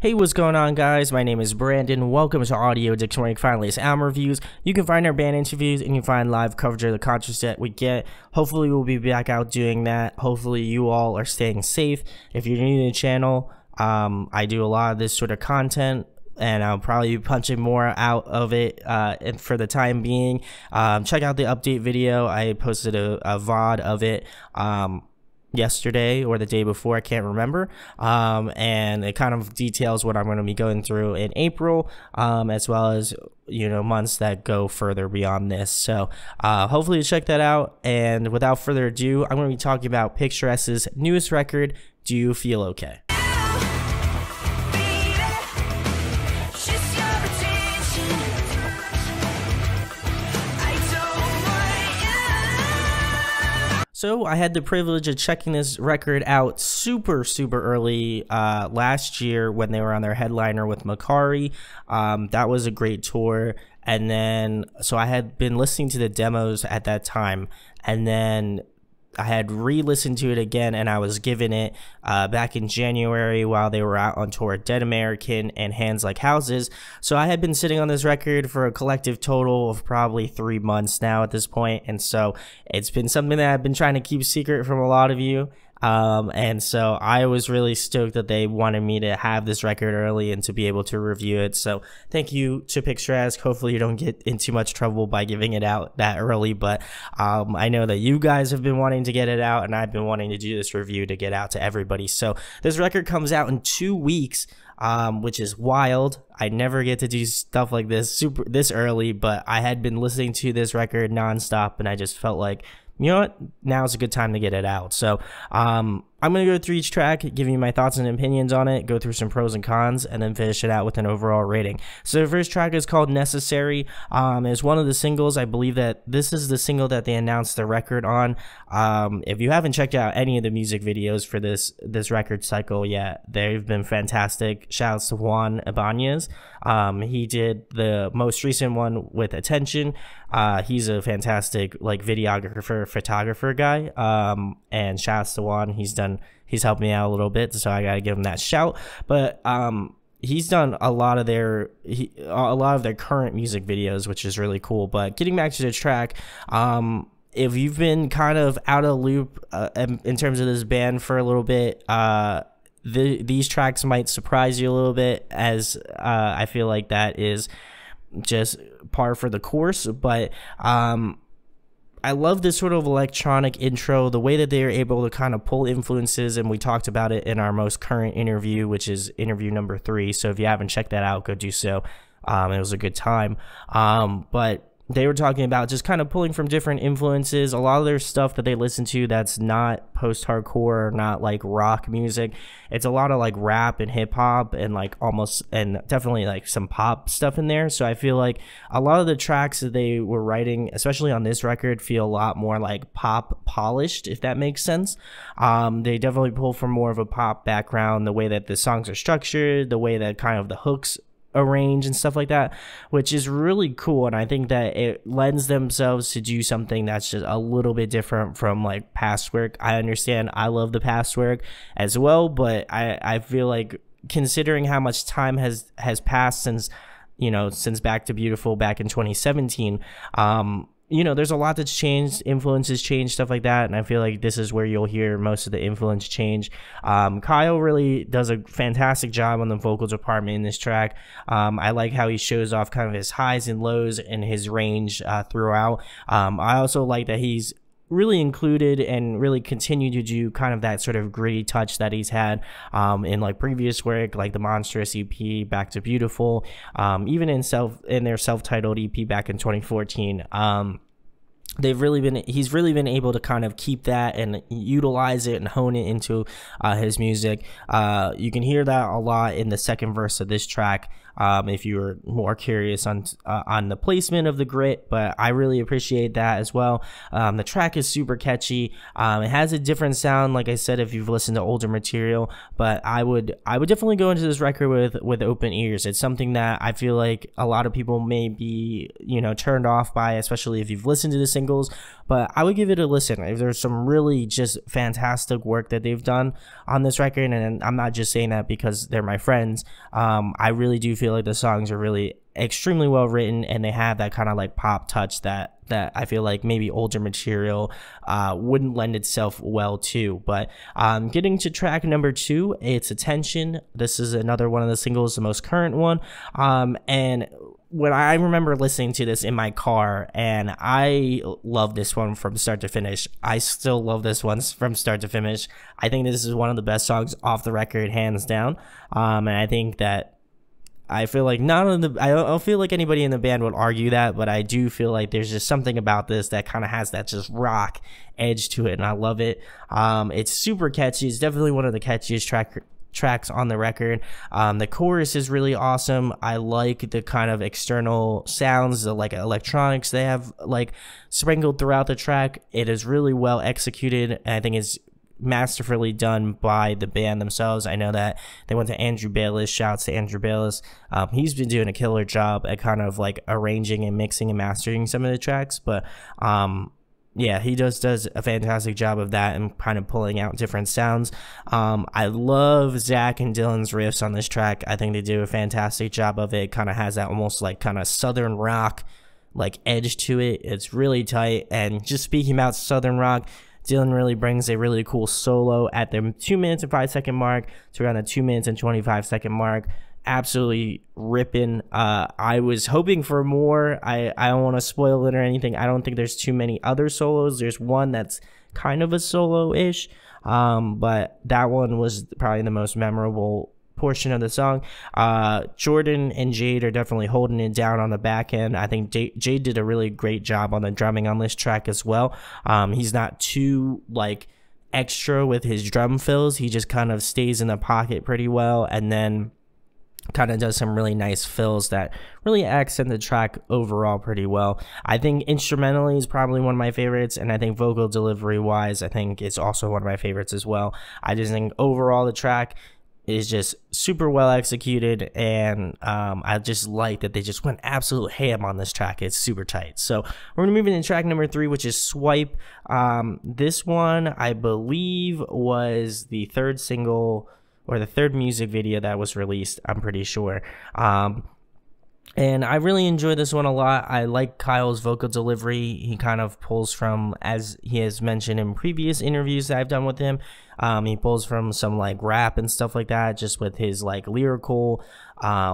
Hey, what's going on, guys? My name is Brandon. Welcome to audioaddictionmedia. Finally, it's album reviews. You can find our band interviews and you can find live coverage of the concerts that we get. Hopefully, we'll be back out doing that. Hopefully, you all are staying safe. If you're new to the channel, I do a lot of this sort of content, and I'll probably be punching more out of it and for the time being. Check out the update video. I posted a VOD of it yesterday or the day before, I can't remember, and it kind of details what I'm going to be going through in April, as well as, you know, months that go further beyond this. So hopefully you check that out, and without further ado, I'm going to be talking about Picturesque's newest record, Do You Feel Okay? So I had the privilege of checking this record out super early last year when they were on their headliner with Makari. That was a great tour. And then, so I had been listening to the demos at that time, and then I had re-listened to it again, and I was given it back in January while they were out on tour, Dead American and Hands Like Houses. So I had been sitting on this record for a collective total of probably 3 months now at this point, and so it's been something that I've been trying to keep secret from a lot of you. And so I was really stoked that they wanted me to have this record early and to be able to review it. So thank you to Picturesque. Hopefully you don't get in too much trouble by giving it out that early, but I know that you guys have been wanting to get it out, and I've been wanting to do this review to get out to everybody. So this record comes out in 2 weeks, which is wild. I never get to do stuff like this this early, but I had been listening to this record nonstop, and I just felt like, you know what, now's a good time to get it out. So I'm going to go through each track, give you my thoughts and opinions on it, go through some pros and cons, and then finish it out with an overall rating. So the first track is called Necessary. It's one of the singles. I believe that this is the single that they announced the record on. If you haven't checked out any of the music videos for this record cycle yet, they've been fantastic. Shouts to Juan Ibanez. He did the most recent one with Attention. He's a fantastic videographer, photographer guy. And shouts to Juan. He's helped me out a little bit, so I gotta give him that shout. But he's done a lot of their current music videos, which is really cool. But getting back to the track, if you've been kind of out of loop in terms of this band for a little bit, these tracks might surprise you a little bit, as I feel like that is just par for the course. But I love this sort of electronic intro, the way that they are able to kind of pull influences, and we talked about it in our most current interview, which is interview number 3. So if you haven't checked that out, go do so. It was a good time. But they were talking about just kind of pulling from different influences. A lot of their stuff that they listen to that's not post-hardcore, not like rock music. It's a lot of like rap and hip-hop and and definitely like some pop stuff in there. So I feel like a lot of the tracks that they were writing, especially on this record, feel a lot more like pop polished, if that makes sense. They definitely pull from more of a pop background, the way that the songs are structured, the way that kind of the hooks arrange and stuff like that, which is really cool. And I think that it lends themselves to do something that's just a little bit different from like past work. I understand, I love the past work as well, but I feel like, considering how much time has passed since, you know, since Back to Beautiful back in 2017, you know, there's a lot that's changed, influences change, stuff like that, and I feel like this is where you'll hear most of the influence change. Kyle really does a fantastic job on the vocal department in this track. I like how he shows off kind of his highs and lows and his range throughout. I also like that he's really included and really continued to do kind of that sort of gritty touch that he's had in like previous work, like the Monstrous EP, Back to Beautiful, even in their self-titled EP back in 2014. He's really been able to kind of keep that and utilize it and hone it into his music. You can hear that a lot in the second verse of this track. if you're more curious on the placement of the grit, but I really appreciate that as well. The track is super catchy. It has a different sound, like I said, if you've listened to older material, but I would definitely go into this record with open ears. It's something that I feel like a lot of people may be, turned off by, especially if you've listened to the singles, but I would give it a listen. There's some really just fantastic work that they've done on this record, and I'm not just saying that because they're my friends. I really do feel like the songs are really extremely well written, and they have that kind of like pop touch that I feel like maybe older material wouldn't lend itself well to. But getting to track number 2, it's Attention. This is another one of the singles, the most current one, and when I remember listening to this in my car, and I love this one from start to finish. I still love this one from start to finish. I think this is one of the best songs off the record, hands down. And I think that I feel like I don't feel like anybody in the band would argue that, but I do feel like there's just something about this that kind of has that just rock edge to it, and I love it. It's super catchy. It's definitely one of the catchiest tracks on the record. The chorus is really awesome. I like the kind of external sounds, the like electronics they have like sprinkled throughout the track. It is really well executed, and I think it's masterfully done by the band themselves. I know that they went to Andrew Bayless. Shouts to Andrew Bayless. He's been doing a killer job at kind of like arranging and mixing and mastering some of the tracks, but yeah, he does a fantastic job of that and kind of pulling out different sounds. I love Zach and Dylan's riffs on this track. I think they do a fantastic job of it. Kind of has that almost like kind of southern rock like edge to it. It's really tight. And just speaking about southern rock, Dylan really brings a really cool solo at the 2 minutes and 5 second mark to around the 2 minutes and 25 second mark. Absolutely ripping. I was hoping for more. I don't want to spoil it or anything. I don't think there's too many other solos. There's one that's kind of a solo-ish, but that one was probably the most memorable portion of the song. Jordan and Jade are definitely holding it down on the back end. I think Jade did a really great job on the drumming on this track as well. He's not too like extra with his drum fills. He just kind of stays in the pocket pretty well, and then kind of does some really nice fills that really accent the track overall pretty well. I think instrumentally is probably one of my favorites, and I think vocal delivery wise, I think it's also one of my favorites as well. I just think overall the track is just super well executed, and I just like that they just went absolute ham on this track. It's super tight. So we're gonna move into track number 3, which is Swipe. This one I believe was the third single or the third music video that was released, I'm pretty sure. And I really enjoy this one a lot. I like Kyle's vocal delivery. He kind of pulls from, as he has mentioned in previous interviews that I've done with him, he pulls from some like rap and stuff like that, just with his like lyrical, I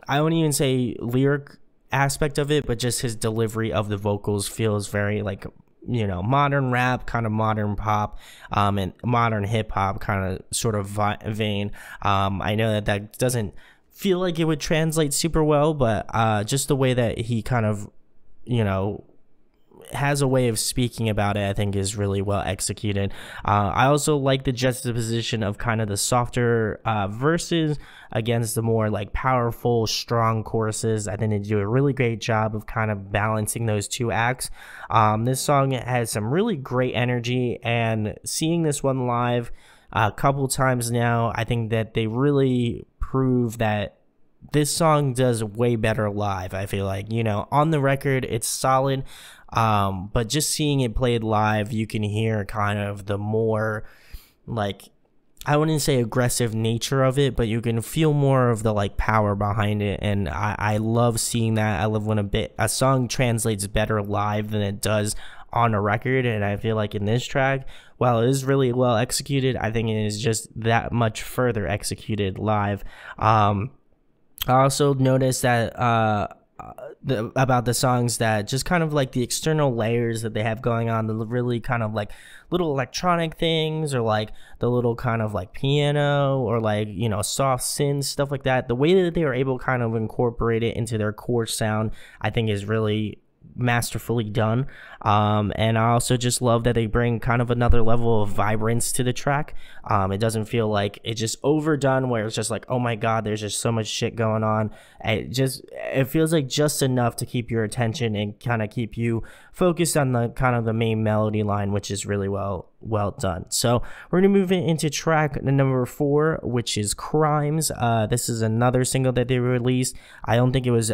won't even say lyric aspect of it, but just his delivery of the vocals feels very like, modern rap, kind of modern pop, and modern hip hop kind of sort of vein. I know that doesn't feel like it would translate super well, but just the way that he kind of, has a way of speaking about it, I think is really well executed. I also like the juxtaposition of kind of the softer verses against the more like powerful, strong choruses. I think they do a really great job of kind of balancing those two acts. This song has some really great energy, and seeing this one live a couple times now, I think that they really prove that this song does way better live. I feel like, on the record it's solid, but just seeing it played live, you can hear kind of the more like, I wouldn't say aggressive nature of it, but you can feel more of the like power behind it, and I love seeing that. I love when a song translates better live than it does on a record, and I feel like in this track, while it is really well executed, I think it is just that much further executed live. I also noticed that about the songs that just kind of like the external layers that they have going on, the really kind of like little electronic things, or like the little kind of like piano, or like, soft synth, stuff like that. The way that they are able to kind of incorporate it into their core sound, I think is really masterfully done. And I also just love that they bring kind of another level of vibrance to the track. It doesn't feel like it's just overdone where it's just like, oh my god, there's just so much shit going on. It feels like just enough to keep your attention and kind of keep you focused on the kind of the main melody line, which is really well done. So we're gonna move into track number 4, which is Crimes. This is another single that they released. I don't think it was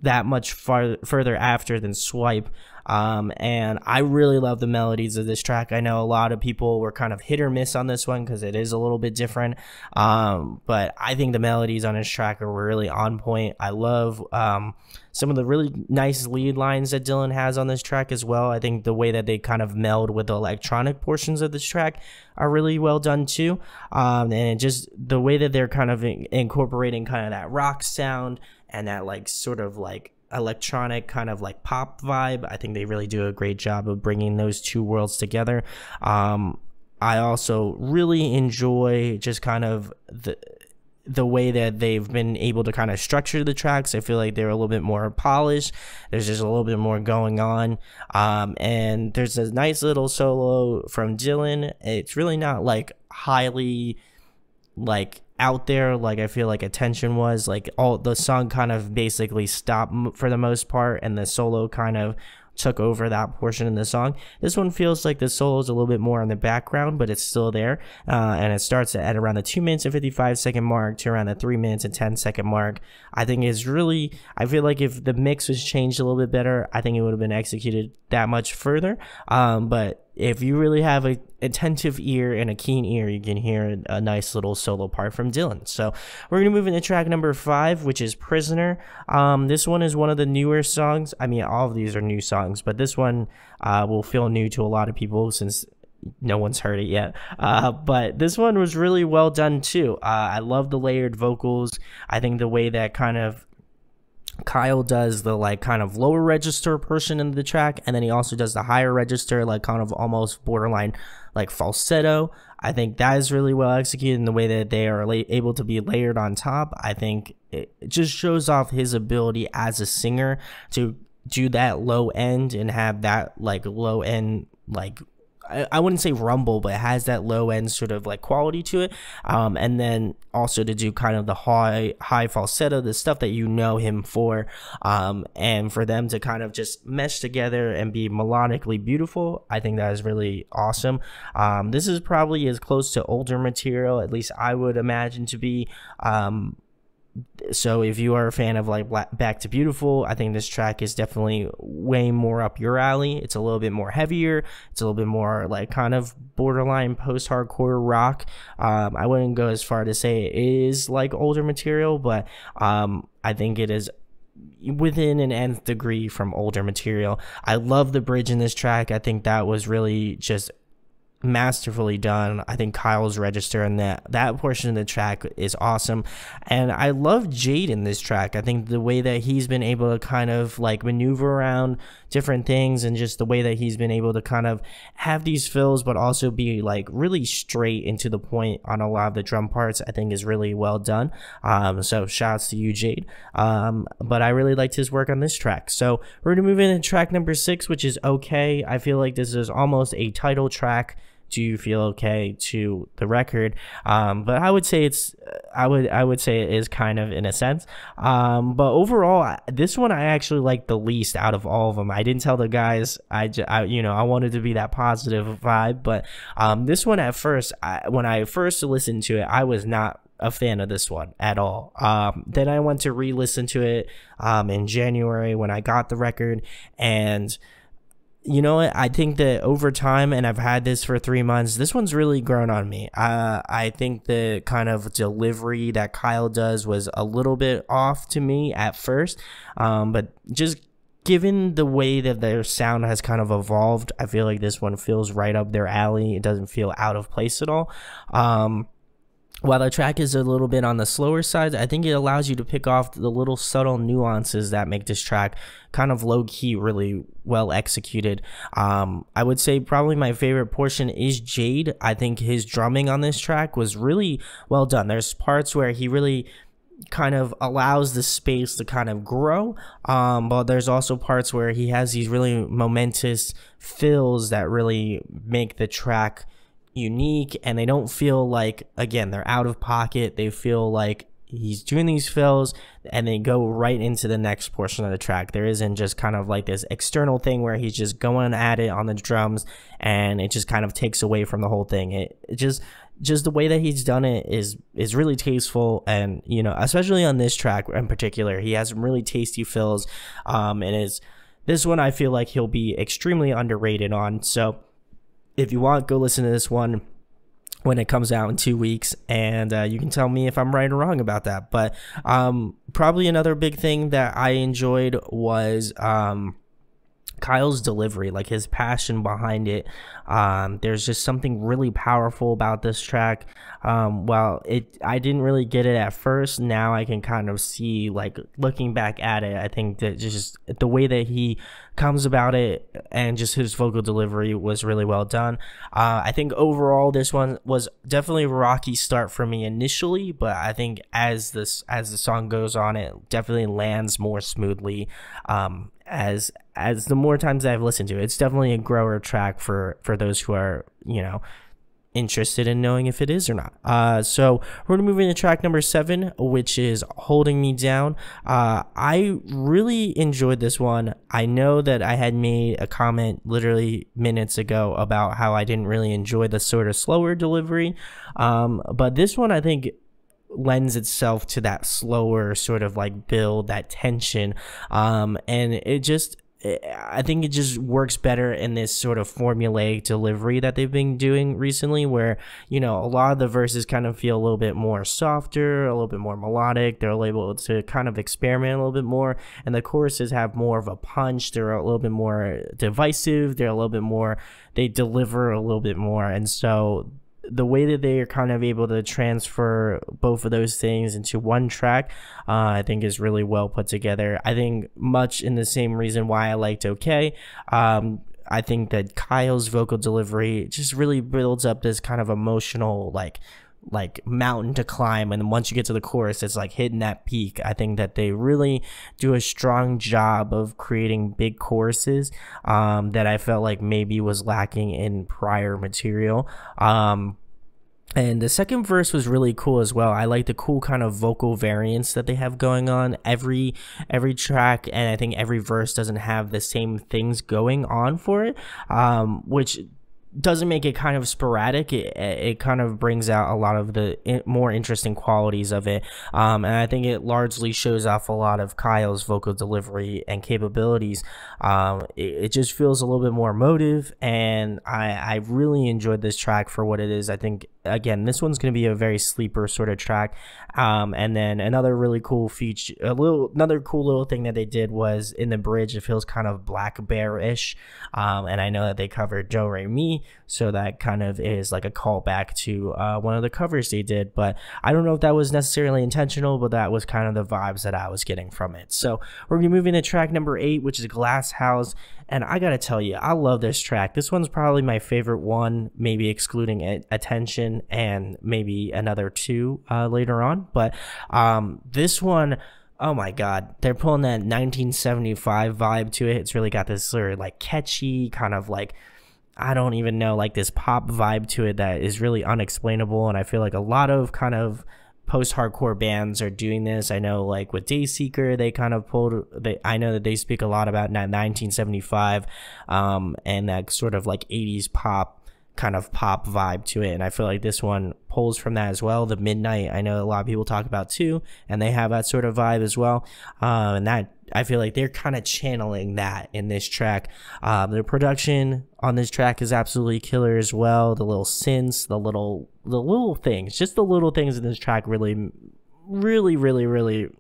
that much further after than Swipe. And I really love the melodies of this track. I know a lot of people were kind of hit or miss on this one because it is a little bit different. But I think the melodies on this track are really on point. I love some of the really nice lead lines that Dylan has on this track as well. I think the way that they kind of meld with the electronic portions of this track are really well done too. And just the way that they're kind of incorporating kind of that rock sound and that like sort of like electronic kind of like pop vibe. I think they really do a great job of bringing those two worlds together. I also really enjoy just kind of the way that they've been able to kind of structure the tracks. I feel like they're a little bit more polished. There's just a little bit more going on. And there's a nice little solo from Dylan. It's really not like highly like out there like I feel like Attention was. Like all the song kind of basically stopped for the most part, and the solo kind of took over that portion of the song. This one feels like the solo is a little bit more in the background, but it's still there. And it starts at around the 2 minutes and 55 second mark to around the 3 minutes and 10 second mark. I think is really, I feel like if the mix was changed a little bit better, I think it would have been executed that much further. But if you really have a attentive ear and a keen ear, you can hear a nice little solo part from Dylan. So we're going to move into track number 5, which is Prisoner. This one is one of the newer songs. I mean, all of these are new songs, but this one will feel new to a lot of people since no one's heard it yet. But this one was really well done too. I love the layered vocals. I think the way that kind of Kyle does the like kind of lower register portion in the track, and then he also does the higher register, like kind of almost borderline like falsetto. I think that is really well executed in the way that they are able to be layered on top. I think it just shows off his ability as a singer to do that low end and have that like low end, like I wouldn't say rumble, but it has that low end sort of like quality to it. And then also to do kind of the high falsetto, the stuff that you know him for. And for them to kind of just mesh together and be melodically beautiful, I think that is really awesome. This is probably as close to older material, at least I would imagine to be. So if you are a fan of like Back to Beautiful, I think this track is definitely way more up your alley. It's a little bit more heavier. It's a little bit more like kind of borderline post-hardcore rock. I wouldn't go as far to say it is like older material, but I think it is within an nth degree from older material. I love the bridge in this track. I think that was really just masterfully done. I think Kyle's register and that portion of the track is awesome, and I love Jade in this track. I think the way that he's been able to kind of like maneuver around different things, and just the way that he's been able to kind of have these fills but also be like really straight into the point on a lot of the drum parts, I think is really well done. So shouts to you, Jade. But I really liked his work on this track. So we're gonna move into track number 6, which is Okay. I feel like this is almost a title track Do You Feel Okay to the record, but I would say it's I would say it is kind of in a sense, but overall this one I actually like the least out of all of them. I didn't tell the guys, I wanted to be that positive vibe, but this one at first, when I first listened to it, I was not a fan of this one at all. Then I went to re-listen to it in January when I got the record, and you know what? I think that over time, and I've had this for 3 months, this one's really grown on me. I think the kind of delivery that Kyle does was a little bit off to me at first, but just given the way that their sound has kind of evolved, I feel like this one feels right up their alley. It doesn't feel out of place at all. While the track is a little bit on the slower side, I think it allows you to pick off the little subtle nuances that make this track kind of low-key really well executed. I would say probably my favorite portion is Jade. I think his drumming on this track was really well done. There's parts where he really kind of allows the space to kind of grow, but there's also parts where he has these really momentous fills that really make the track unique, and they don't feel like, again, they're out of pocket. They feel like he's doing these fills and they go right into the next portion of the track. There isn't just kind of like this external thing where he's just going at it on the drums and it just kind of takes away from the whole thing. It just the way that he's done it is really tasteful, and especially on this track in particular, he has some really tasty fills, and this one I feel like he'll be extremely underrated on. So if you want, go listen to this one when it comes out in 2 weeks, and you can tell me if I'm right or wrong about that. But probably another big thing that I enjoyed was Kyle's delivery, like his passion behind it. There's just something really powerful about this track. While I didn't really get it at first, now I can kind of see, like, looking back at it, I think that just the way that he comes about it and just his vocal delivery was really well done. I think overall this one was definitely a rocky start for me initially, but I think as the song goes on, it definitely lands more smoothly. As the more times I've listened to it, it's definitely a grower track for those who are, interested in knowing if it is or not. So we're gonna move into track number 7, which is Holding Me Down. I really enjoyed this one. I know that I had made a comment literally minutes ago about how I didn't really enjoy the sort of slower delivery, but this one I think lends itself to that slower sort of like build, that tension, and I think it just works better in this sort of formulaic delivery that they've been doing recently, where a lot of the verses kind of feel a little bit more softer, a little bit more melodic. They're able to kind of experiment a little bit more, and the choruses have more of a punch. They're a little bit more divisive. They deliver a little bit more, and so the way that they are kind of able to transfer both of those things into one track, I think is really well put together. I think much in the same reason why I liked OK. I think that Kyle's vocal delivery just really builds up this kind of emotional, like mountain to climb, and once you get to the chorus, it's like hitting that peak. I think that they really do a strong job of creating big choruses that I felt like maybe was lacking in prior material. And the second verse was really cool as well. I like the cool kind of vocal variants that they have going on. Every track, and I think every verse doesn't have the same things going on for it, which doesn't make it kind of sporadic. It kind of brings out a lot of the more interesting qualities of it, and I think it largely shows off a lot of Kyle's vocal delivery and capabilities. It just feels a little bit more emotive, and I really enjoyed this track for what it is. I think, again, this one's going to be a very sleeper sort of track. And then another really cool feature, another cool little thing that they did was in the bridge, it feels kind of Black Bear-ish. And I know that they covered Do Re Mi, so that kind of is like a callback to one of the covers they did. But I don't know if that was necessarily intentional, but that was kind of the vibes that I was getting from it. So we're going to move into track number 8, which is Glass House. And I gotta tell you, I love this track. This one's probably my favorite one, maybe excluding Attention and maybe another 2 later on. But this one, oh my god, they're pulling that 1975 vibe to it. It's really got this sort of like catchy kind of like, I don't even know, like this pop vibe to it that is really unexplainable. And I feel like a lot of kind of post-hardcore bands are doing this. I know, like with Dayseeker, they kind of I know that they speak a lot about 1975 and that sort of like 80s pop kind of pop vibe to it, and I feel like this one pulls from that as well. The Midnight, I know a lot of people talk about too, and they have that sort of vibe as well, and that I feel like they're kind of channeling that in this track. Their production on this track is absolutely killer as well. The little synths, the little things, just the little things in this track really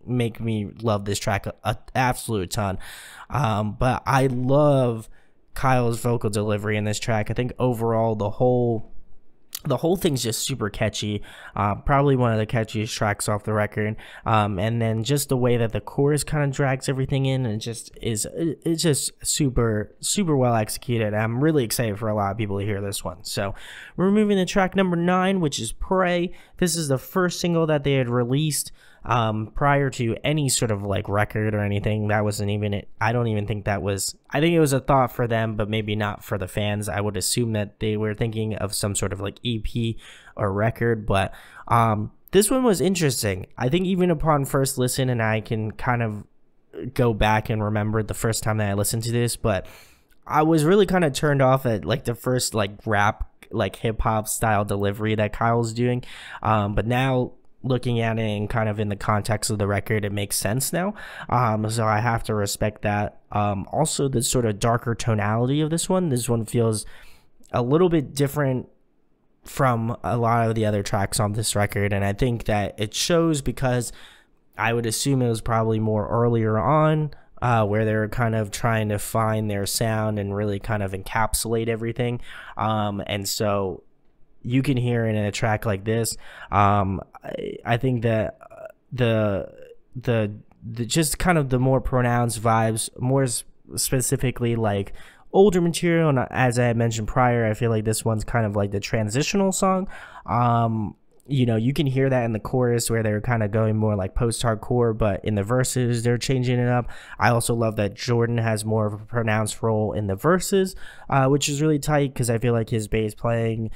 make me love this track a absolute ton. But I love Kyle's vocal delivery in this track. I think overall the whole thing's just super catchy, probably one of the catchiest tracks off the record, and then just the way that the chorus kind of drags everything in, and it's just super well executed. I'm really excited for a lot of people to hear this one. So we're moving to track number 9, which is Pray. This is the first single that they had released. prior to any sort of like record or anything. That wasn't even it. I don't even think that was, I think it was a thought for them, but maybe not for the fans. I would assume that they were thinking of some sort of like EP or record, but this one was interesting. I think even upon first listen, and I can kind of go back and remember the first time that I listened to this, but I was really kind of turned off at like the first like rap, like hip hop style delivery that Kyle's doing. But now looking at it and kind of in the context of the record, it makes sense now. So I have to respect that. Also the sort of darker tonality of this one feels a little bit different from a lot of the other tracks on this record. And I think that it shows because I would assume it was probably more earlier on, where they were kind of trying to find their sound and really kind of encapsulate everything. And so you can hear it in a track like this. I think that the just kind of the more pronounced vibes, more specifically like older material, and as I had mentioned prior, I feel like this one's kind of like the transitional song. You know, you can hear that in the chorus where they're kind of going more like post-hardcore, but in the verses, they're changing it up. I also love that Jordan has more of a pronounced role in the verses, which is really tight because I feel like his bass playing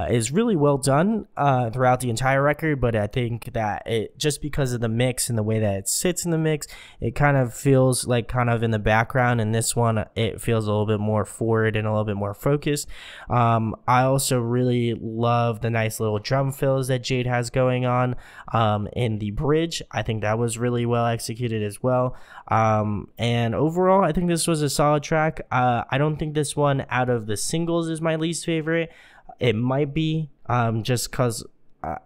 is really well done throughout the entire record, but I think that it, just because of the mix and the way that it sits in the mix, it kind of feels like kind of in the background, and this one, it feels a little bit more forward and a little bit more focused. I also really love the nice little drum fills that Jade has going on in the bridge. I think that was really well executed as well. And overall, I think this was a solid track. I don't think this one out of the singles is my least favorite. It might be just because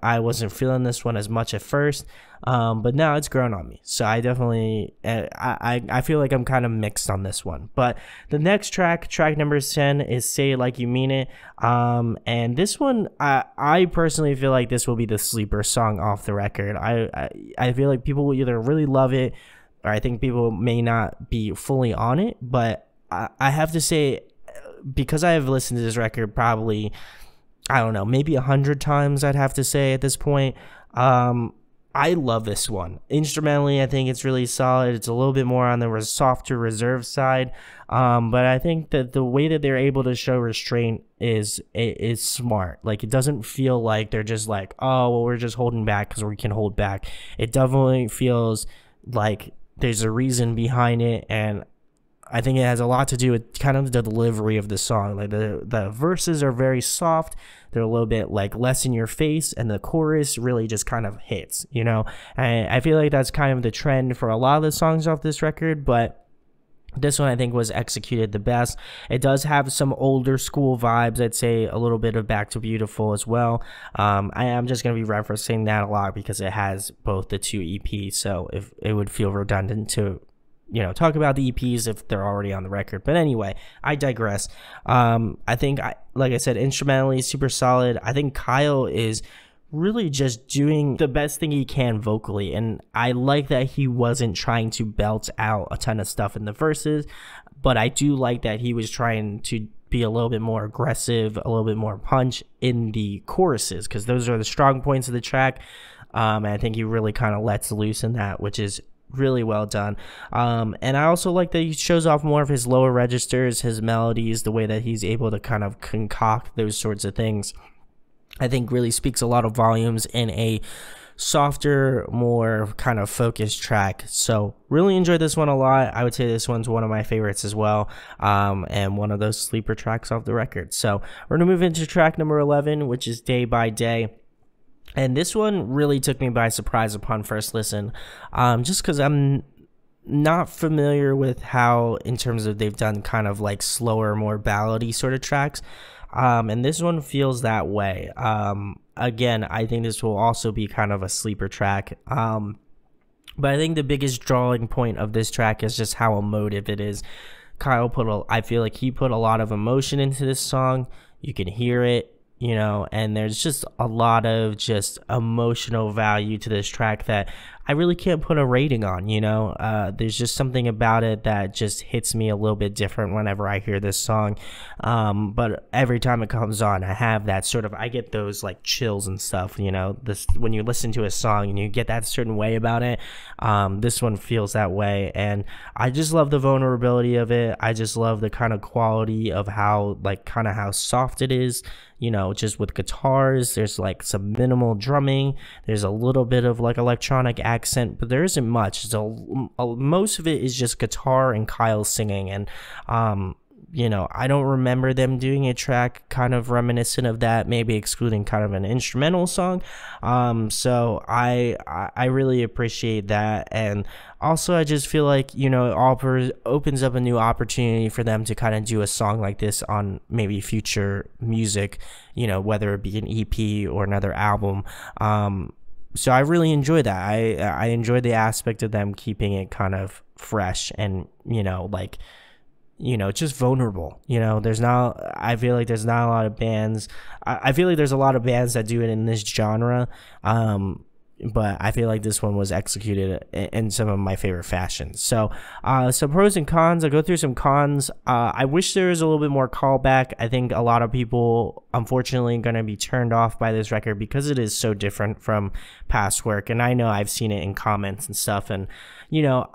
I wasn't feeling this one as much at first, but now it's grown on me. So I definitely, I feel like I'm kind of mixed on this one. But the next track number 10 is Say It Like You Mean It. And this one, I personally feel like this will be the sleeper song off the record. I feel like people will either really love it, or I think people may not be fully on it. But I have to say, because I have listened to this record probably, I don't know, maybe 100 times, I'd have to say at this point. I love this one. Instrumentally, I think it's really solid. It's a little bit more on the softer, reserved side. But I think that the way that they're able to show restraint is smart. Like, it doesn't feel like they're just like, oh, well, we're just holding back because we can hold back. It definitely feels like there's a reason behind it, and I think it has a lot to do with kind of the delivery of the song. Like the verses are very soft. They're a little bit like less in your face, and the chorus really just kind of hits, you know? And I feel like that's kind of the trend for a lot of the songs off this record, but this one I think was executed the best. It does have some older school vibes. I'd say a little bit of Back to Beautiful as well. I am just going to be referencing that a lot because it has both the two EPs, so if it would feel redundant to, you know, talk about the EPs if they're already on the record. But anyway, I digress. I think, like I said, instrumentally super solid. I think Kyle is really just doing the best thing he can vocally, and I like that he wasn't trying to belt out a ton of stuff in the verses, but I do like that he was trying to be a little bit more aggressive, a little bit more punch in the choruses, because those are the strong points of the track. And I think he really kind of lets loose in that, which is really well done. And I also like that he shows off more of his lower registers, his melodies, the way that he's able to kind of concoct those sorts of things. I think really speaks a lot of volumes in a softer, more kind of focused track. So really enjoyed this one a lot. I would say this one's one of my favorites as well, and one of those sleeper tracks off the record. So we're gonna move into track number 11, which is Day by Day. And this one really took me by surprise upon first listen, just because I'm not familiar with how, in terms of, they've done kind of like slower, more ballady sort of tracks. And this one feels that way. Again, I think this will also be kind of a sleeper track. But I think the biggest drawing point of this track is just how emotive it is. Kyle I feel like he put a lot of emotion into this song. You can hear it, you know, and there's just a lot of just emotional value to this track that I really can't put a rating on, you know. There's just something about it that just hits me a little bit different whenever I hear this song. But every time it comes on, I have that sort of, I get those like chills and stuff, you know, this, when you listen to a song and you get that certain way about it. This one feels that way, and I just love the vulnerability of it. I just love the kind of quality of how, like, kind of how soft it is, you know, just with guitars. There's like some minimal drumming, there's a little bit of like electronic accent, but there isn't much. So most of it is just guitar and Kyle singing. And you know, I don't remember them doing a track kind of reminiscent of that, maybe excluding kind of an instrumental song. So I really appreciate that. And also, I just feel like, you know, it opens up a new opportunity for them to kind of do a song like this on maybe future music, you know, whether it be an EP or another album. So I really enjoy that. I enjoy the aspect of them keeping it kind of fresh and, you know, like, you know, just vulnerable. You know, I feel like there's not a lot of bands. I feel like there's a lot of bands that do it in this genre. But I feel like this one was executed in some of my favorite fashions. So, some pros and cons. I'll go through some cons. I wish there was a little bit more callback. I think a lot of people, unfortunately, going to be turned off by this record because it is so different from past work. And I know I've seen it in comments and stuff. And, you know,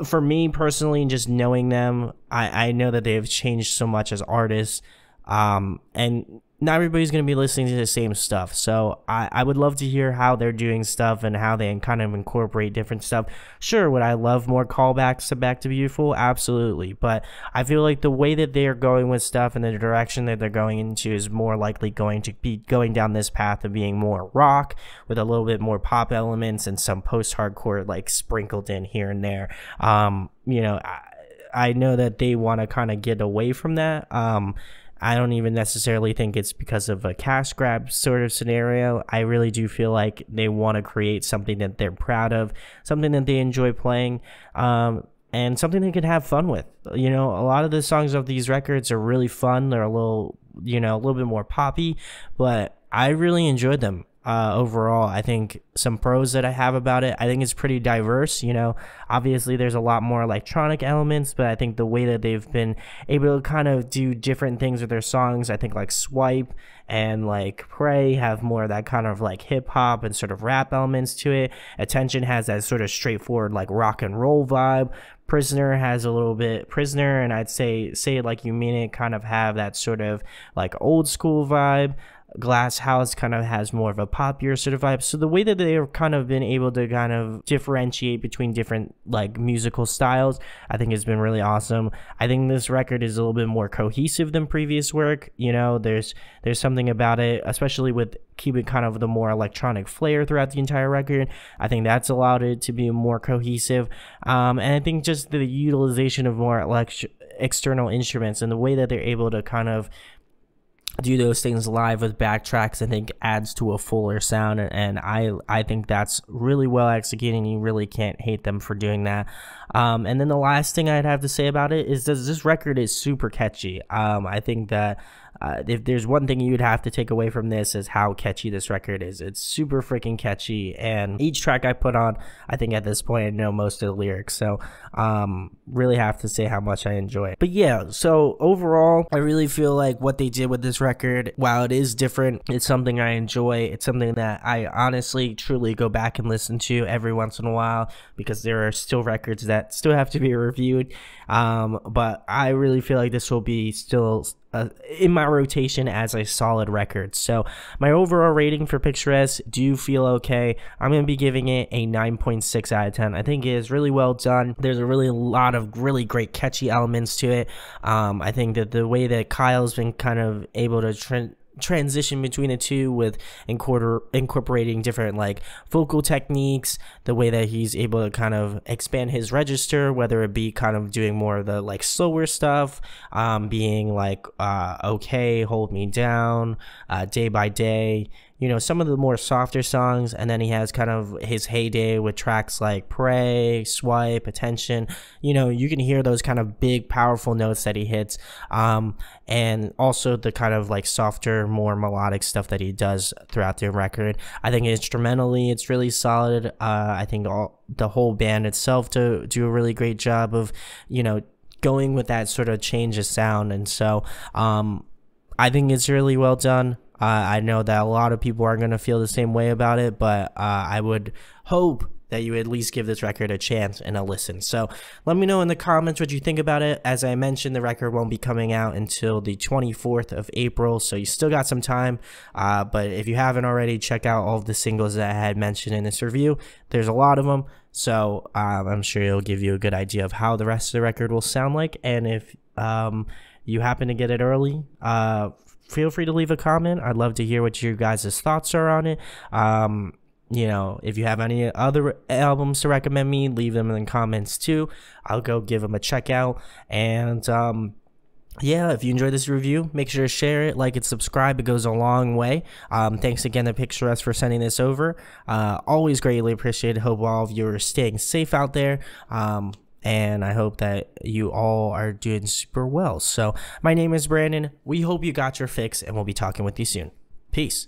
for me personally, just knowing them, I know that they have changed so much as artists, and not everybody's going to be listening to the same stuff. So I would love to hear how they're doing stuff and how they kind of incorporate different stuff. Sure, would I love more callbacks to Back to Beautiful? Absolutely. But I feel like the way that they're going with stuff and the direction that they're going into is more likely going to be going down this path of being more rock with a little bit more pop elements and some post-hardcore like sprinkled in here and there. You know, I know that they want to kind of get away from that. I don't even necessarily think it's because of a cash grab sort of scenario. I really do feel like they want to create something that they're proud of, something that they enjoy playing, and something they can have fun with. You know, a lot of the songs of these records are really fun. They're a little, you know, a little bit more poppy, but I really enjoyed them. Overall, I think some pros that I have about it, I think it's pretty diverse. You know, obviously there's a lot more electronic elements, but I think the way that they've been able to kind of do different things with their songs, I think like Swipe and like Pray have more of that kind of like hip hop and sort of rap elements to it. Attention has that sort of straightforward like rock and roll vibe. Prisoner has a little bit, Prisoner and I'd say It Like You Mean It kind of have that sort of like old school vibe. Glass House kind of has more of a poppier sort of vibe. So the way that they've kind of been able to kind of differentiate between different like musical styles, I think has been really awesome. I think this record is a little bit more cohesive than previous work. You know, there's something about it, especially with keeping kind of the more electronic flair throughout the entire record. I think that's allowed it to be more cohesive. And I think just the utilization of more external instruments and the way that they're able to kind of do those things live with backtracks, I think adds to a fuller sound, and I think that's really well executed, and you really can't hate them for doing that. And then the last thing I'd have to say about it is that this record is super catchy. I think that if there's one thing you'd have to take away from this is how catchy this record is. It's super freaking catchy, and each track I put on, I think at this point I know most of the lyrics, so really have to say how much I enjoy it. But yeah, so overall, I really feel like what they did with this record, while it is different, it's something I enjoy. It's something that I honestly, truly go back and listen to every once in a while, because there are still records that still have to be reviewed. But I really feel like this will be still in my rotation as a solid record. So my overall rating for Picturesque, do feel okay. I'm going to be giving it a 9.6 out of 10. I think it is really well done. There's a lot of really great catchy elements to it. I think that the way that Kyle's been kind of able to transition between the two with incorporating different like vocal techniques, the way that he's able to kind of expand his register, whether it be kind of doing more of the like slower stuff, being like okay, Hold Me Down, Day by Day, you know, some of the more softer songs, and then he has kind of his heyday with tracks like Pray, Swipe, Attention. You know, you can hear those kind of big, powerful notes that he hits, and also the kind of like softer, more melodic stuff that he does throughout the record. I think instrumentally, it's really solid. I think the whole band itself do a really great job of, you know, going with that sort of change of sound. And so I think it's really well done. I know that a lot of people aren't going to feel the same way about it, but I would hope that you at least give this record a chance and a listen. So let me know in the comments what you think about it. As I mentioned, the record won't be coming out until the 24th of April, so you still got some time. But if you haven't already, check out all of the singles that I had mentioned in this review. There's a lot of them, so I'm sure it'll give you a good idea of how the rest of the record will sound like. And if you happen to get it early, feel free to leave a comment. I'd love to hear what your guys' thoughts are on it. You know, if you have any other albums to recommend me, leave them in the comments too. I'll go give them a check out. And yeah, if you enjoyed this review, make sure to share it, like it, subscribe. It goes a long way. Thanks again to Picturesque for sending this over. Always greatly appreciated. Hope all of you are staying safe out there. And I hope that you all are doing super well. So my name is Brandon. We hope you got your fix, and we'll be talking with you soon. Peace.